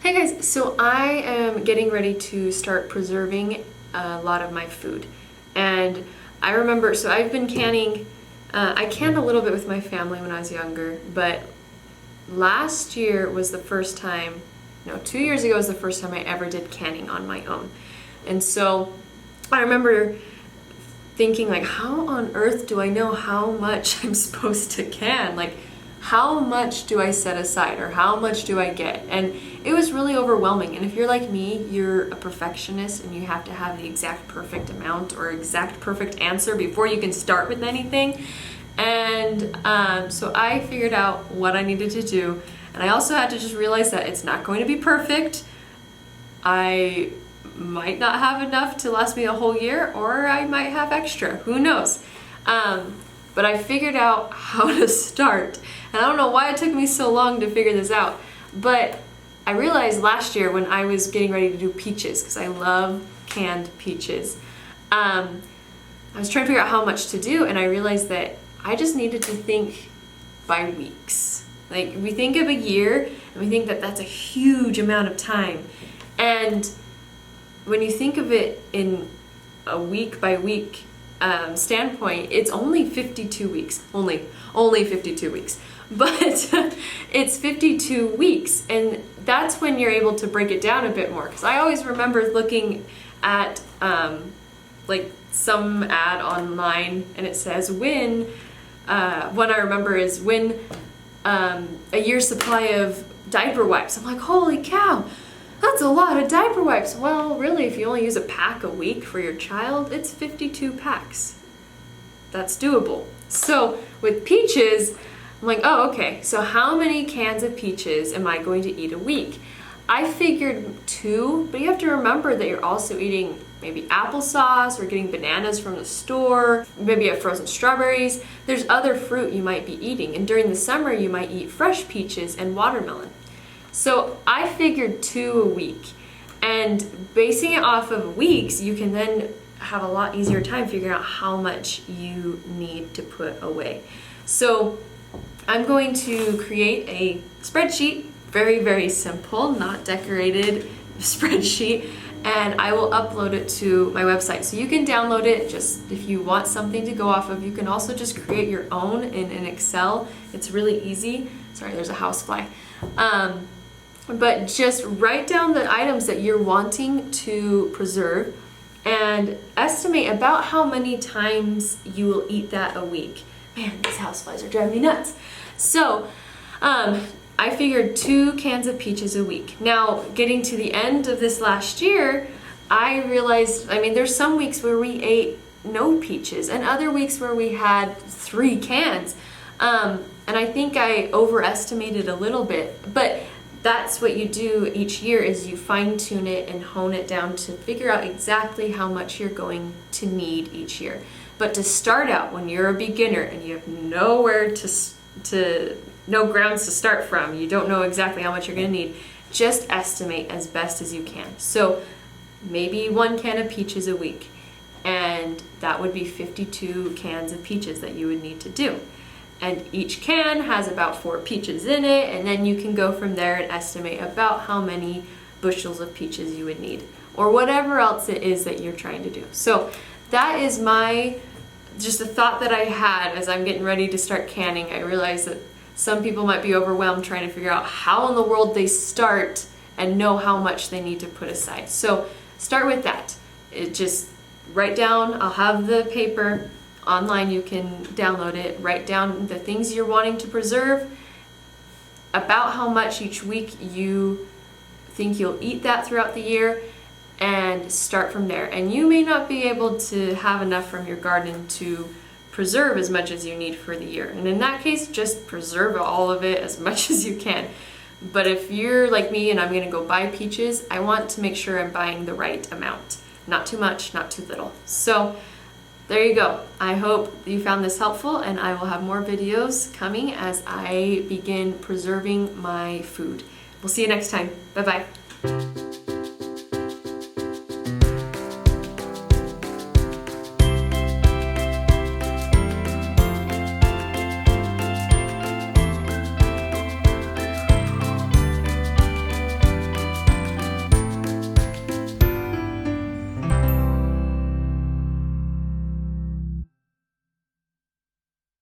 Hey guys, so I am getting ready to start preserving a lot of my food. And I remember, so I've been canning, I canned a little bit with my family when I was younger, but last year was the first time, no, 2 years ago was the first time I ever did canning on my own. And so I remember thinking like, how on earth do I know how much I'm supposed to can? Like, how much do I set aside or how much do I get? And it was really overwhelming. And if you're like me, you're a perfectionist and you have to have the exact perfect amount or exact perfect answer before you can start with anything. And so I figured out what I needed to do. And I also had to just realize that it's not going to be perfect. I might not have enough to last me a whole year, or I might have extra, who knows? But I figured out how to start. And I don't know why it took me so long to figure this out, but I realized last year when I was getting ready to do peaches, because I love canned peaches, I was trying to figure out how much to do, and I realized that I just needed to think by weeks. Like, we think of a year, and we think that that's a huge amount of time. And when you think of it in a week by week standpoint, it's only 52 weeks. Only 52 weeks. But it's 52 weeks, and that's when you're able to break it down a bit more. Because I always remember looking at like some ad online, and it says when, one I remember is when a year's supply of diaper wipes. I'm like, holy cow, that's a lot of diaper wipes. Well, really, if you only use a pack a week for your child, it's 52 packs. That's doable. So with peaches, I'm like, oh, okay, so how many cans of peaches am I going to eat a week? I figured 2, but you have to remember that you're also eating maybe applesauce or getting bananas from the store, maybe you have frozen strawberries. There's other fruit you might be eating, and during the summer you might eat fresh peaches and watermelon. So I figured 2 a week, and basing it off of weeks, you can then have a lot easier time figuring out how much you need to put away. So I'm going to create a spreadsheet, very, very simple, not decorated spreadsheet, and I will upload it to my website. So you can download it just if you want something to go off of. You can also just create your own in an Excel. It's really easy. Sorry, there's a housefly. But just write down the items that you're wanting to preserve and estimate about how many times you will eat that a week. Man, these houseflies are driving me nuts. So, I figured 2 cans of peaches a week. Now, getting to the end of this last year, I realized, I mean, there's some weeks where we ate no peaches and other weeks where we had 3 cans. And I think I overestimated a little bit, but that's what you do each year is you fine-tune it and hone it down to figure out exactly how much you're going to need each year. But to start out when you're a beginner and you have nowhere no grounds to start from, you don't know exactly how much you're going to need, just estimate as best as you can. So maybe 1 can of peaches a week, and that would be 52 cans of peaches that you would need to do. And each can has about 4 peaches in it, and then you can go from there and estimate about how many bushels of peaches you would need, or whatever else it is that you're trying to do. So that is just a thought that I had as I'm getting ready to start canning. I realized that some people might be overwhelmed trying to figure out how in the world they start and know how much they need to put aside. So start with that. Just write down, I'll have the paper online, you can download it, write down the things you're wanting to preserve, about how much each week you think you'll eat that throughout the year, and start from there. And you may not be able to have enough from your garden to preserve as much as you need for the year. And in that case, just preserve all of it as much as you can. But if you're like me and I'm gonna go buy peaches, I want to make sure I'm buying the right amount. Not too much, not too little. So there you go. I hope you found this helpful, and I will have more videos coming as I begin preserving my food. We'll see you next time. Bye-bye.